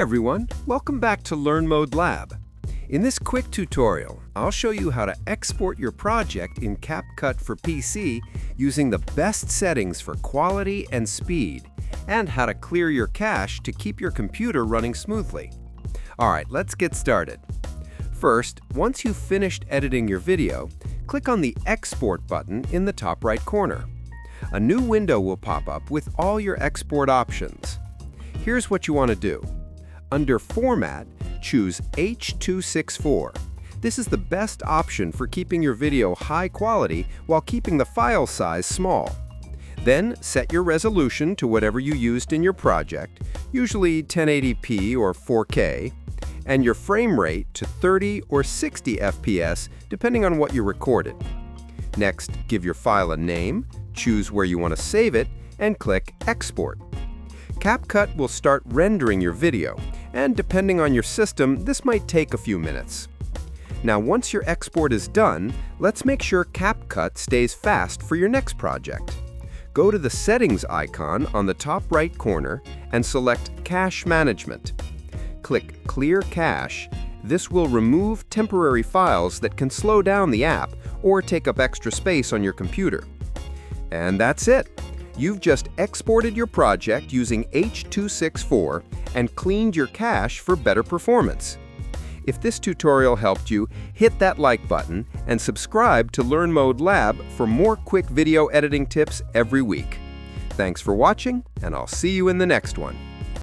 everyone, welcome back to Learn Mode Lab. In this quick tutorial, I'll show you how to export your project in CapCut for PC using the best settings for quality and speed, and how to clear your cache to keep your computer running smoothly. Alright, let's get started. First, once you've finished editing your video, click on the Export button in the top right corner. A new window will pop up with all your export options. Here's what you want to do. Under Format, choose H.264. This is the best option for keeping your video high quality while keeping the file size small. Then set your resolution to whatever you used in your project, usually 1080p or 4K, and your frame rate to 30 or 60 FPS depending on what you recorded. Next, give your file a name, choose where you want to save it, and click Export. CapCut will start rendering your video, and depending on your system, this might take a few minutes. Now, once your export is done, let's make sure CapCut stays fast for your next project. Go to the Settings icon on the top right corner and select Cache Management. Click Clear Cache. This will remove temporary files that can slow down the app or take up extra space on your computer. And that's it. You've just exported your project using H.264 and cleaned your cache for better performance. If this tutorial helped you, hit that like button and subscribe to Learn Mode Lab for more quick video editing tips every week. Thanks for watching, and I'll see you in the next one.